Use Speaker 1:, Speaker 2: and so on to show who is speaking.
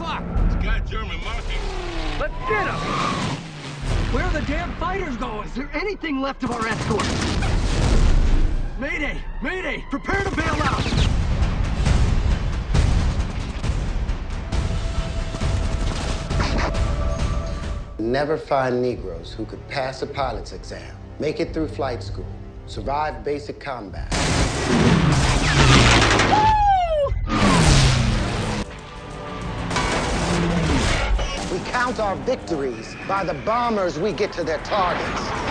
Speaker 1: fuck?
Speaker 2: It's got German markings.
Speaker 1: Let's get him!
Speaker 3: Where are the damn fighters going? Is there anything left of our escort? Mayday! Mayday! Prepare to bail out!
Speaker 4: Never find Negroes who could pass a pilot's exam, make it through flight school, survive basic combat. We count our victories by the bombers we get to their targets.